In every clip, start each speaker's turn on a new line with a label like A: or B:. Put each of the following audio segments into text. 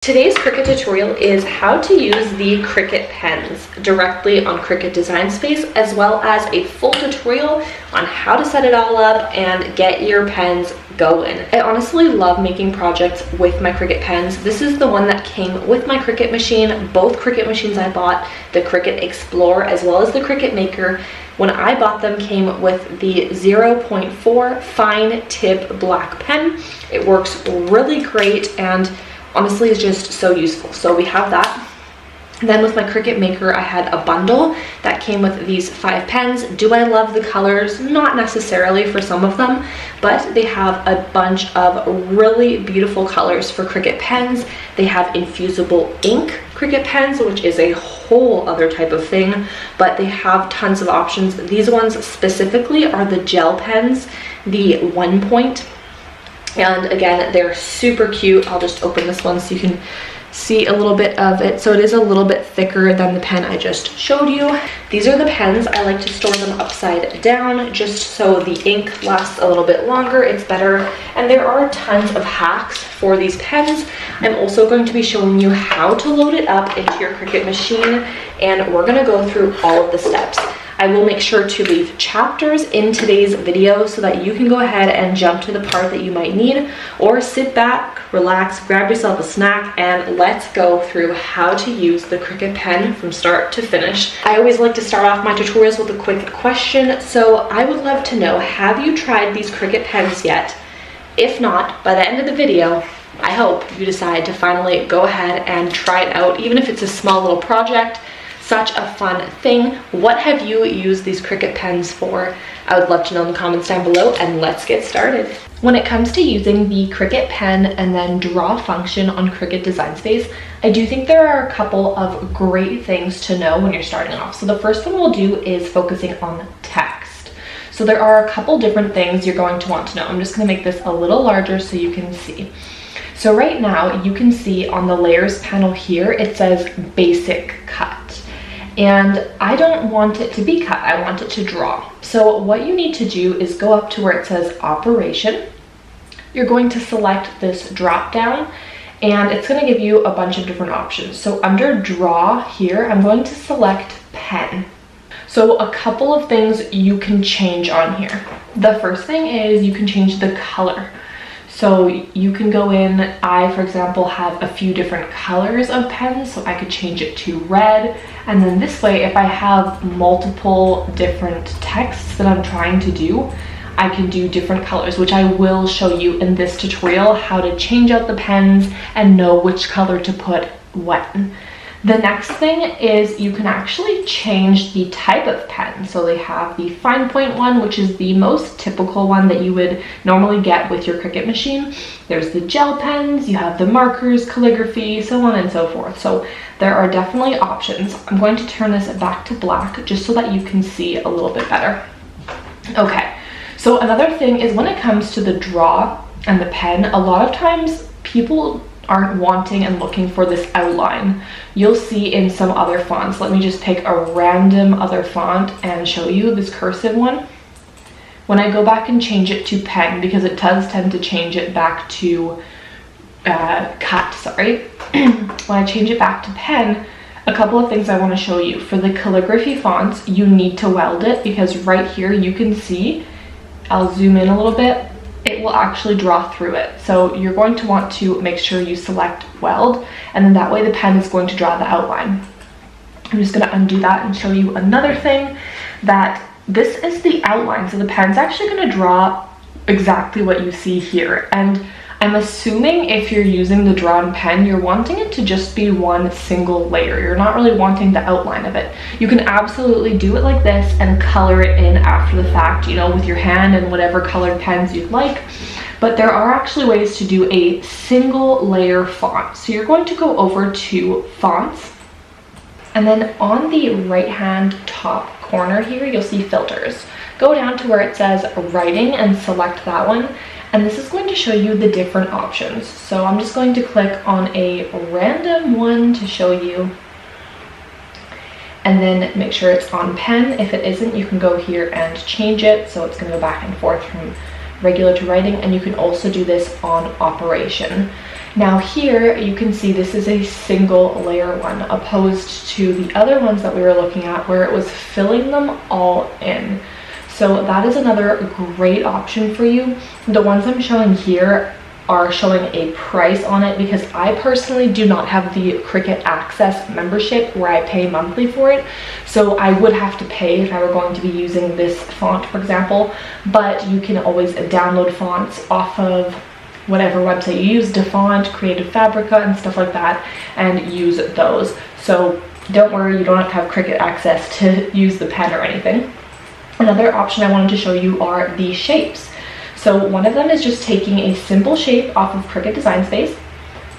A: Today's Cricut tutorial is how to use the Cricut pens directly on Cricut Design Space, as well as a full tutorial on how to set it all up and get your pens going. I honestly love making projects with my Cricut pens. This is the one that came with my Cricut machine. Both Cricut machines I bought, the Cricut Explorer as well as the Cricut Maker, when I bought them came with the 0.4 fine tip black pen. It works really great and honestly is just so useful. So we have that. And then with my Cricut Maker, I had a bundle that came with these 5 pens. Do I love the colors? Not necessarily for some of them, but they have a bunch of really beautiful colors for Cricut pens. They have infusible ink Cricut pens, which is a whole other type of thing, but they have tons of options. These ones specifically are the gel pens, the 1 point. And again, they're super cute. I'll just open this one so you can see a little bit of it. So it is a little bit thicker than the pen I just showed you. These are the pens. I like to store them upside down just so the ink lasts a little bit longer. It's better. And there are tons of hacks for these pens. I'm also going to be showing you how to load it up into your Cricut machine, and we're going to go through all of the steps. I will make sure to leave chapters in today's video so that you can go ahead and jump to the part that you might need, or sit back, relax, grab yourself a snack, and let's go through how to use the Cricut pen from start to finish. I always like to start off my tutorials with a quick question, so I would love to know, have you tried these Cricut pens yet? If not, by the end of the video, I hope you decide to finally go ahead and try it out, even if it's a small little project. Such a fun thing. What have you used these Cricut pens for? I would love to know in the comments down below, and let's get started. When it comes to using the Cricut pen and then draw function on Cricut Design Space, I do think there are a couple of great things to know when you're starting off. So the first one we'll do is focusing on text. So there are a couple different things you're going to want to know. I'm just going to make this a little larger so you can see. So right now you can see on the layers panel here, it says basic cut. And I don't want it to be cut, I want it to draw. So what you need to do is go up to where it says operation. You're going to select this drop down, and it's going to give you a bunch of different options. So under draw here, I'm going to select pen. So a couple of things you can change on here. The first thing is you can change the color. So you can go in, I, for example, have a few different colors of pens, so I could change it to red. And then this way, if I have multiple different texts that I'm trying to do, I can do different colors, which I will show you in this tutorial, how to change out the pens and know which color to put when. The next thing is you can actually change the type of pen. So they have the fine point one, which is the most typical one that you would normally get with your Cricut machine. There's the gel pens, you have the markers, calligraphy, so on and so forth. So there are definitely options. I'm going to turn this back to black just so that you can see a little bit better. Okay, so another thing is when it comes to the draw and the pen, a lot of times people aren't wanting and looking for this outline. You'll see in some other fonts. Let me just pick a random other font and show you this cursive one. When I go back and change it to pen, because it does tend to change it back to cut, sorry. When I change it back to pen, a couple of things I want to show you. For the calligraphy fonts, you need to weld it, because right here you can see, I'll zoom in a little bit, it will actually draw through it. So you're going to want to make sure you select weld, and then that way the pen is going to draw the outline. I'm just going to undo that and show you another thing, that this is the outline. So the pen's actually going to draw exactly what you see here. And I'm assuming if you're using the drawn pen, you're wanting it to just be one single layer. You're not really wanting the outline of it. You can absolutely do it like this and color it in after the fact, you know, with your hand and whatever colored pens you'd like. But there are actually ways to do a single layer font. So you're going to go over to fonts, and then on the right hand top corner here, you'll see filters. Go down to where it says writing and select that one. And this is going to show you the different options. So I'm just going to click on a random one to show you, and then make sure it's on pen. If it isn't, you can go here and change it. So it's going to go back and forth from regular to writing, and you can also do this on operation. Now here you can see this is a single layer one, opposed to the other ones that we were looking at where it was filling them all in. So that is another great option for you. The ones I'm showing here are showing a price on it because I personally do not have the Cricut Access membership where I pay monthly for it. So I would have to pay if I were going to be using this font, for example, but you can always download fonts off of whatever website you use, DaFont, Creative Fabrica, and stuff like that, and use those. So don't worry, you don't have to have Cricut Access to use the pen or anything. Another option I wanted to show you are the shapes. So one of them is just taking a simple shape off of Cricut Design Space,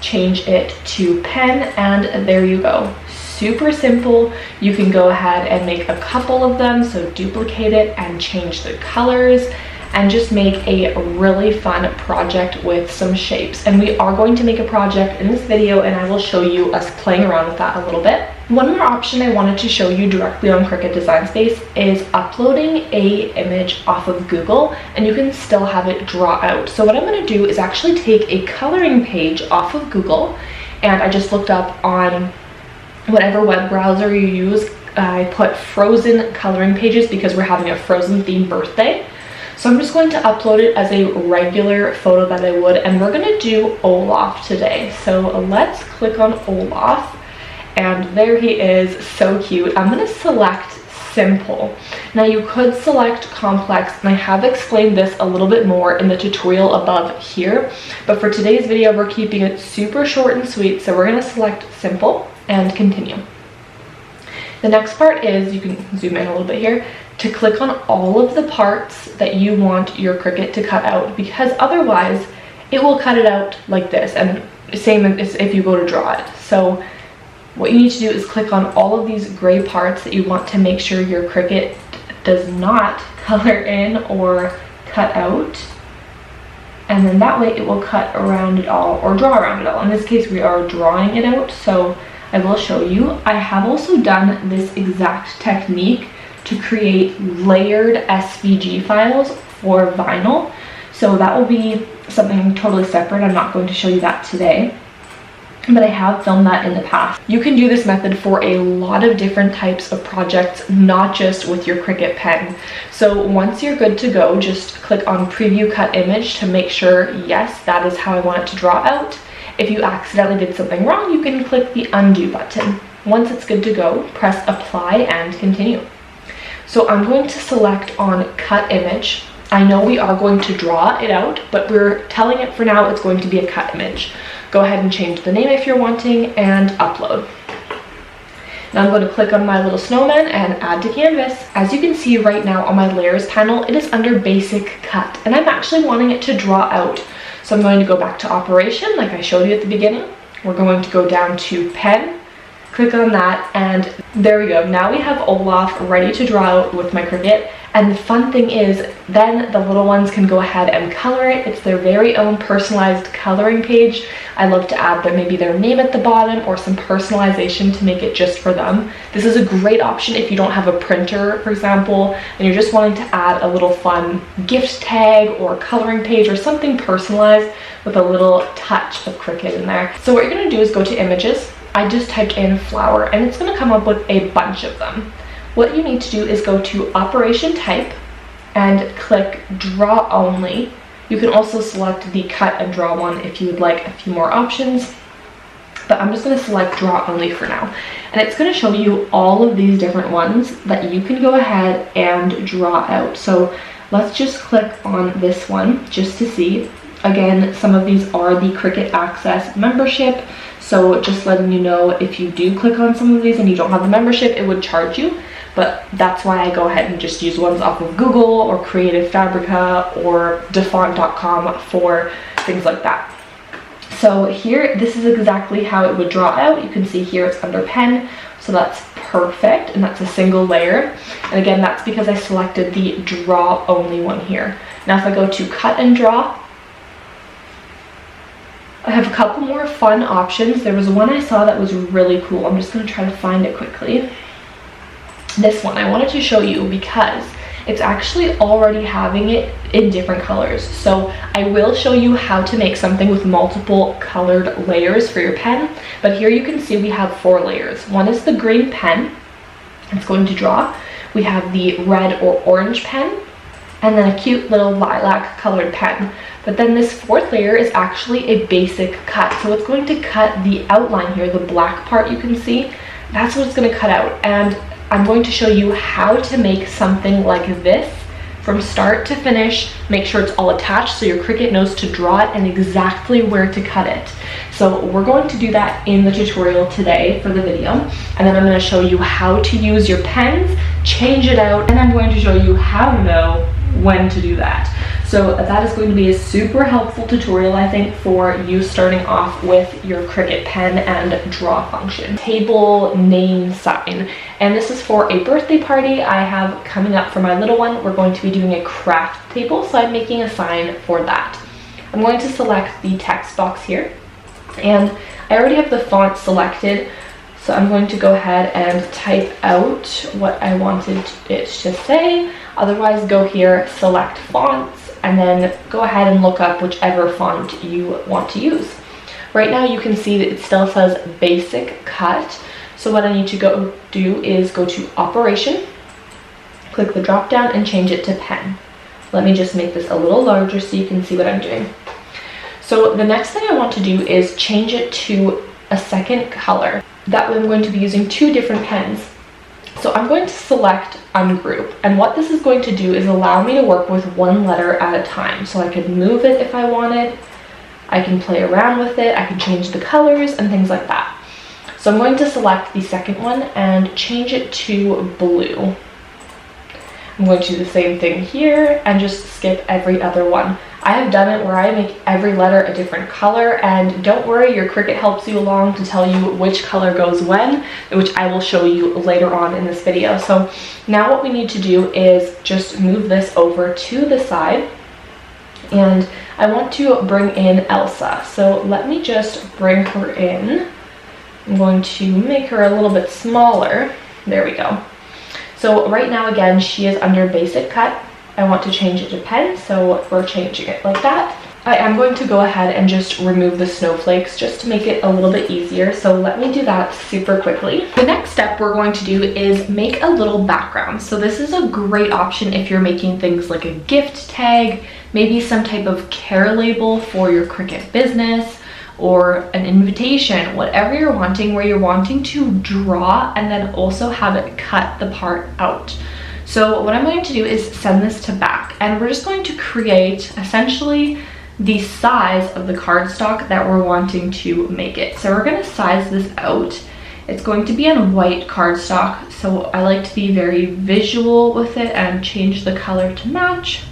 A: change it to pen, and there you go. Super simple. You can go ahead and make a couple of them, so duplicate it and change the colors and just make a really fun project with some shapes. And we are going to make a project in this video, and I will show you us playing around with that a little bit. One more option I wanted to show you directly on Cricut Design Space is uploading a image off of Google, and you can still have it draw out. So what I'm going to do is actually take a coloring page off of Google, and I just looked up on whatever web browser you use. I put frozen coloring pages because we're having a Frozen themed birthday. So I'm just going to upload it as a regular photo that I would, and we're going to do Olaf today. So let's click on Olaf, and there he is, so cute. I'm going to select simple. Now you could select complex, and I have explained this a little bit more in the tutorial above here, but for today's video we're keeping it super short and sweet, so we're going to select simple and continue. The next part is, you can zoom in a little bit here, to click on all of the parts that you want your Cricut to cut out, because otherwise it will cut it out like this, and same as if you go to draw it. So what you need to do is click on all of these gray parts that you want to make sure your Cricut does not color in or cut out, and then that way it will cut around it all or draw around it all. In this case we are drawing it out, so I will show you. I have also done this exact technique to create layered SVG files for vinyl, so that will be something totally separate. I'm not going to show you that today, but I have filmed that in the past. You can do this method for a lot of different types of projects, not just with your Cricut pen. So once you're good to go, just click on preview cut image to make sure, yes, that is how I want it to draw out. If you accidentally did something wrong, you can click the undo button. Once it's good to go, press apply and continue. So I'm going to select on cut image. I know we are going to draw it out, but we're telling it for now it's going to be a cut image. Go ahead and change the name if you're wanting and upload. Now I'm going to click on my little snowman and add to canvas. As you can see right now on my layers panel, it is under basic cut, and I'm actually wanting it to draw out. So I'm going to go back to operation like I showed you at the beginning. We're going to go down to pen, click on that, and there we go. Now we have Olaf ready to draw out with my Cricut. And the fun thing is, then the little ones can go ahead and color it. It's their very own personalized coloring page. I love to add maybe their name at the bottom or some personalization to make it just for them. This is a great option if you don't have a printer, for example, and you're just wanting to add a little fun gift tag or coloring page or something personalized with a little touch of Cricut in there. So what you're going to do is go to images. I just typed in flower, and it's going to come up with a bunch of them. What you need to do is go to operation type and click draw only. You can also select the cut and draw one if you would like a few more options, but I'm just going to select draw only for now. And it's going to show you all of these different ones that you can go ahead and draw out. So let's just click on this one just to see. Again, some of these are the Cricut Access membership, so just letting you know, if you do click on some of these and you don't have the membership, it would charge you. But that's why I go ahead and just use ones off of Google or Creative Fabrica or DaFont.com for things like that. So here, this is exactly how it would draw out. You can see here it's under pen, so that's perfect, and that's a single layer. And again, that's because I selected the draw only one here. Now if I go to cut and draw, I have a couple more fun options. There was one I saw that was really cool. I'm just going to try to find it quickly. This one I wanted to show you because it's actually already having it in different colors. So I will show you how to make something with multiple colored layers for your pen, but here you can see we have 4 layers. One is the green pen, it's going to draw. We have the red or orange pen, and then a cute little lilac colored pen. But then this 4th layer is actually a basic cut. So it's going to cut the outline here, the black part you can see. That's what it's going to cut out. And I'm going to show you how to make something like this from start to finish. Make sure it's all attached so your Cricut knows to draw it and exactly where to cut it. So we're going to do that in the tutorial today for the video. And then I'm going to show you how to use your pens, change it out, and I'm going to show you how to know when to do that. So that is going to be a super helpful tutorial, I think, for you starting off with your Cricut pen and draw function. Table name sign, and this is for a birthday party I have coming up for my little one. We're going to be doing a craft table, so I'm making a sign for that. I'm going to select the text box here, and I already have the font selected, so I'm going to go ahead and type out what I wanted it to say. Otherwise, go here, select fonts, and then go ahead and look up whichever font you want to use. Right now you can see that it still says basic cut. So what I need to go do is go to operation, click the drop down and change it to pen. Let me just make this a little larger so you can see what I'm doing. So the next thing I want to do is change it to a second color. That way I'm going to be using 2 different pens. So I'm going to select ungroup, and what this is going to do is allow me to work with 1 letter at a time. So I could move it if I wanted, I can play around with it, I can change the colors and things like that. So I'm going to select the second one and change it to blue. I'm going to do the same thing here and just skip every other one. I have done it where I make every letter a different color, and don't worry, your Cricut helps you along to tell you which color goes when, which I will show you later on in this video. So now what we need to do is just move this over to the side, and I want to bring in Elsa. So let me just bring her in. I'm going to make her a little bit smaller. There we go. So right now, again, she is under basic cut. I want to change it to pen, so we're changing it like that. I am going to go ahead and just remove the snowflakes just to make it a little bit easier. So let me do that super quickly. The next step we're going to do is make a little background. So this is a great option if you're making things like a gift tag, maybe some type of care label for your Cricut business, or an invitation, whatever you're wanting, where you're wanting to draw and then also have it cut the part out. So what I'm going to do is send this to back, and we're just going to create essentially the size of the cardstock that we're wanting to make it. So we're going to size this out. It's going to be on white cardstock, so I like to be very visual with it and change the color to match.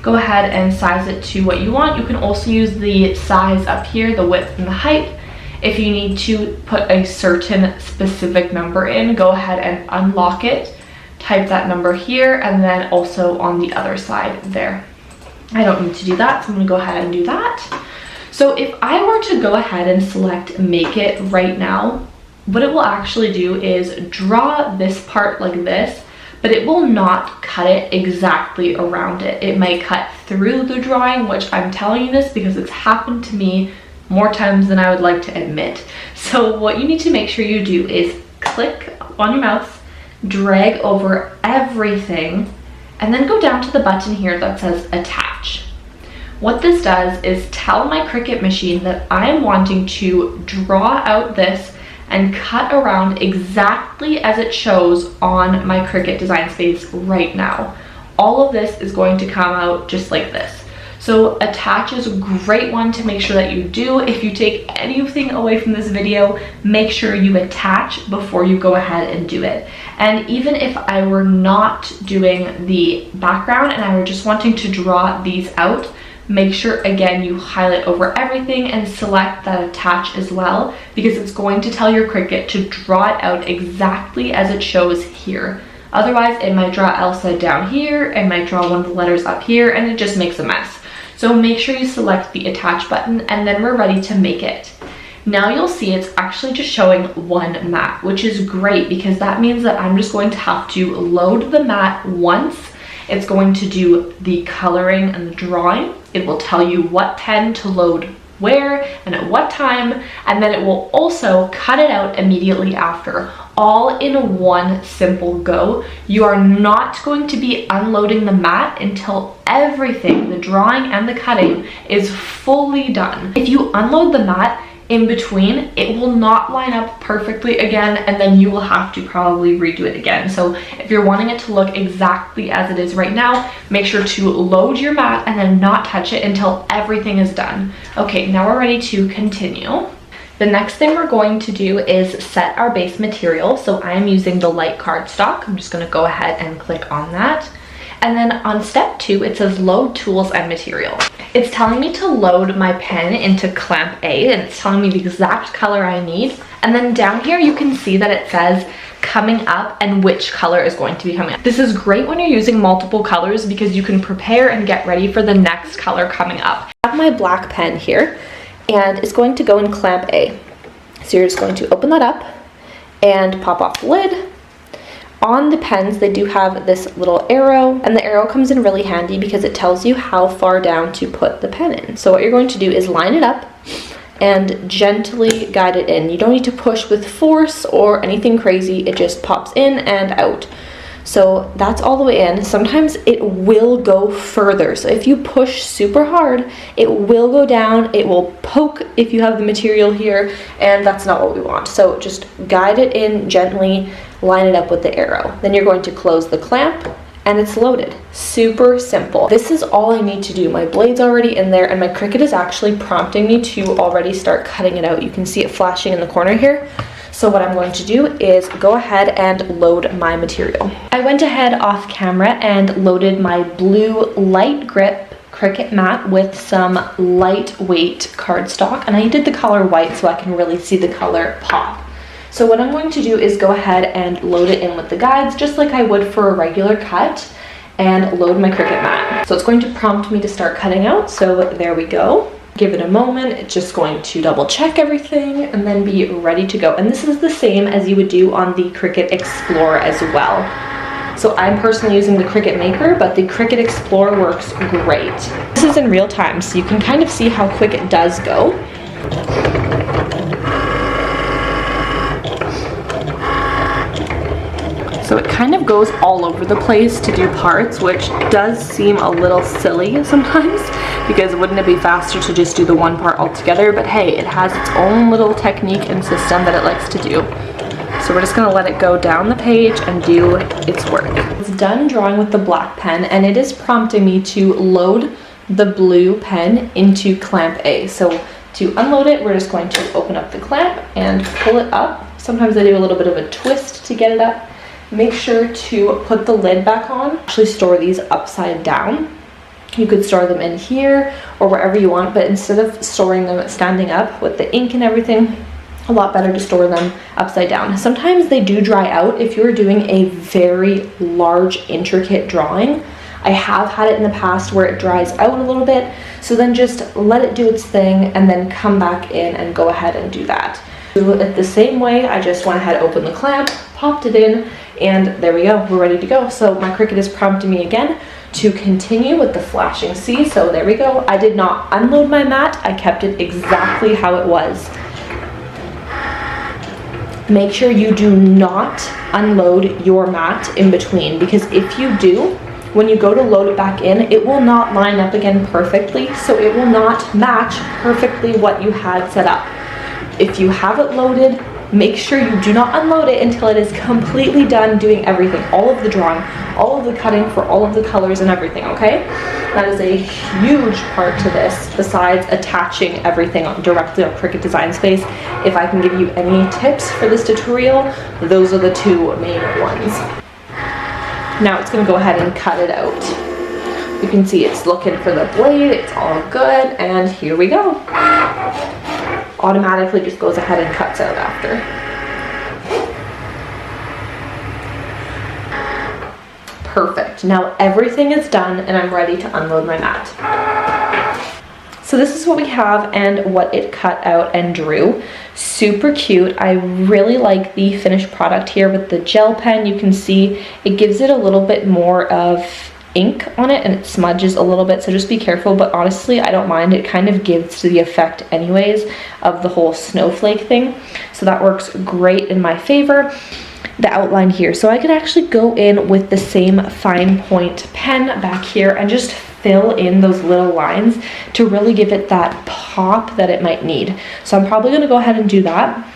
A: Go ahead and size it to what you want. You can also use the size up here, the width and the height. If you need to put a certain specific number in, go ahead and unlock it. Type that number here, and then also on the other side there. I don't need to do that, so I'm gonna go ahead and do that. So if I were to go ahead and select Make It right now, what it will actually do is draw this part like this, but it will not cut it exactly around it. It might cut through the drawing, which I'm telling you this because it's happened to me more times than I would like to admit. So what you need to make sure you do is click on your mouse, drag over everything, and then go down to the button here that says attach. What this does is tell my Cricut machine that I'm wanting to draw out this and cut around exactly as it shows on my Cricut Design Space right now. All of this is going to come out just like this. So attach is a great one to make sure that you do. If you take anything away from this video, make sure you attach before you go ahead and do it. And even if I were not doing the background and I were just wanting to draw these out, make sure again you highlight over everything and select that attach as well, because it's going to tell your Cricut to draw it out exactly as it shows here. Otherwise, it might draw Elsa down here, it might draw one of the letters up here, and it just makes a mess. So make sure you select the attach button, and then we're ready to make it. Now you'll see it's actually just showing one mat, which is great because that means that I'm just going to have to load the mat once. It's going to do the coloring and the drawing. It will tell you what pen to load where and at what time, and then it will also cut it out immediately after, all in one simple go. You are not going to be unloading the mat until everything, the drawing and the cutting, is fully done. If you unload the mat in between, it will not line up perfectly again, and then you will have to probably redo it again. So if you're wanting it to look exactly as it is right now, make sure to load your mat and then not touch it until everything is done. Okay, now we're ready to continue. The next thing we're going to do is set our base material. So I am using the light cardstock. I'm just going to go ahead and click on that. And then on step 2, it says load tools and material. It's telling me to load my pen into clamp A, and it's telling me the exact color I need. And then down here you can see that it says coming up and which color is going to be coming up. This is great when you're using multiple colors because you can prepare and get ready for the next color coming up. I have my black pen here and it's going to go in clamp A. So you're just going to open that up and pop off the lid. On the pens, they do have this little arrow, and the arrow comes in really handy because it tells you how far down to put the pen in. So what you're going to do is line it up and gently guide it in. You don't need to push with force or anything crazy. It just pops in and out. So that's all the way in. Sometimes it will go further. So if you push super hard, it will go down. It will poke if you have the material here, and that's not what we want. So just guide it in gently, line it up with the arrow. Then you're going to close the clamp and it's loaded. Super simple. This is all I need to do. My blade's already in there and my Cricut is actually prompting me to already start cutting it out. You can see it flashing in the corner here. So what I'm going to do is go ahead and load my material. I went ahead off camera and loaded my blue light grip Cricut mat with some lightweight cardstock, and I did the color white so I can really see the color pop. So what I'm going to do is go ahead and load it in with the guides just like I would for a regular cut, and load my Cricut mat. So it's going to prompt me to start cutting out, so there we go. Give it a moment. It's just going to double check everything and then be ready to go. And this is the same as you would do on the Cricut Explorer as well. So I'm personally using the Cricut Maker, but the Cricut Explorer works great. This is in real time, so you can kind of see how quick it does go. So it kind of goes all over the place to do parts, which does seem a little silly sometimes, because wouldn't it be faster to just do the one part altogether? But hey, it has its own little technique and system that it likes to do. So we're just gonna let it go down the page and do its work. It's done drawing with the black pen, and it is prompting me to load the blue pen into clamp A. So to unload it, we're just going to open up the clamp and pull it up. Sometimes I do a little bit of a twist to get it up. Make sure to put the lid back on. Actually store these upside down. You could store them in here or wherever you want, but instead of storing them standing up with the ink and everything, a lot better to store them upside down. Sometimes they do dry out if you're doing a very large, intricate drawing. I have had it in the past where it dries out a little bit, so then just let it do its thing and then come back in and go ahead and do that. Do it the same way. I just went ahead, opened the clamp, popped it in, and there we go, we're ready to go. So my Cricut is prompting me again to continue with the flashing C. So there we go. I did not unload my mat. I kept it exactly how it was. Make sure you do not unload your mat in between, because if you do, when you go to load it back in, it will not line up again perfectly, so it will not match perfectly what you had set up. If you have it loaded, make sure you do not unload it until it is completely done doing everything, all of the drawing, all of the cutting for all of the colors and everything, okay? That is a huge part to this, besides attaching everything directly on Cricut Design Space. If I can give you any tips for this tutorial, those are the two main ones. Now it's going to go ahead and cut it out. You can see it's looking for the blade, it's all good, and here we go. Automatically just goes ahead and cuts out after. Perfect. Now everything is done and I'm ready to unload my mat. So this is what we have and what it cut out and drew. Super cute. I really like the finished product here with the gel pen. You can see it gives it a little bit more of ink on it and it smudges a little bit, so just be careful, but honestly I don't mind. It kind of gives the effect anyways of the whole snowflake thing, so that works great in my favor. The outline here, so I could actually go in with the same fine point pen back here and just fill in those little lines to really give it that pop that it might need. So I'm probably going to go ahead and do that.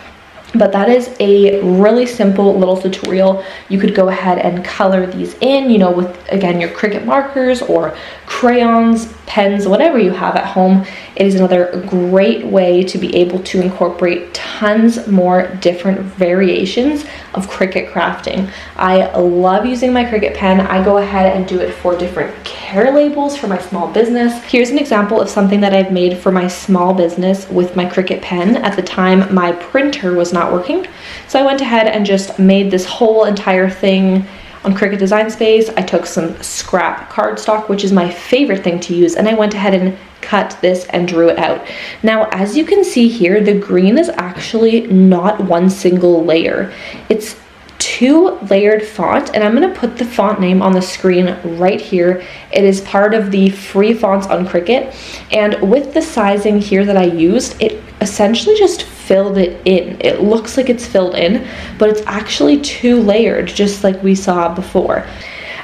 A: But that is a really simple little tutorial. You could go ahead and color these in, you know, with, again, your Cricut markers or crayons, pens, whatever you have at home. It is another great way to be able to incorporate tons more different variations of Cricut crafting. I love using my Cricut pen. I go ahead and do it for different care labels for my small business. Here's an example of something that I've made for my small business with my Cricut pen. At the time, my printer was not working, so I went ahead and just made this whole entire thing on Cricut Design Space. I took some scrap cardstock, which is my favorite thing to use, and I went ahead and cut this and drew it out. Now, as you can see here, the green is actually not one single layer. It's 2 layered font, and I'm going to put the font name on the screen right here. It is part of the free fonts on Cricut, and with the sizing here that I used, it essentially just filled it in. It looks like it's filled in, but it's actually 2 layered, just like we saw before.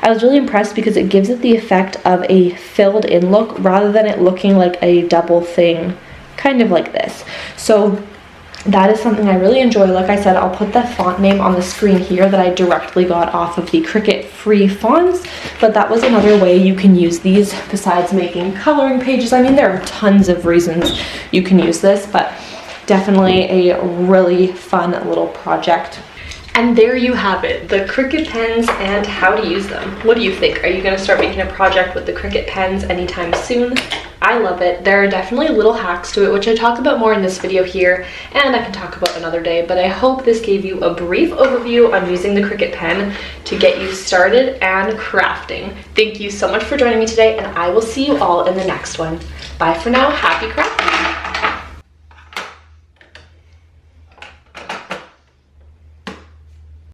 A: I was really impressed because it gives it the effect of a filled in look rather than it looking like a double thing, kind of like this. So that is something I really enjoy. Like I said, I'll put the font name on the screen here that I directly got off of the Cricut free fonts, but that was another way you can use these besides making coloring pages. I mean, there are tons of reasons you can use this, but definitely a really fun little project. And there you have it, the Cricut pens and how to use them. What do you think? Are you going to start making a project with the Cricut pens anytime soon? I love it. There are definitely little hacks to it, which I talk about more in this video here, and I can talk about another day, but I hope this gave you a brief overview on using the Cricut pen to get you started and crafting. Thank you so much for joining me today, and I will see you all in the next one. Bye for now. Happy crafting.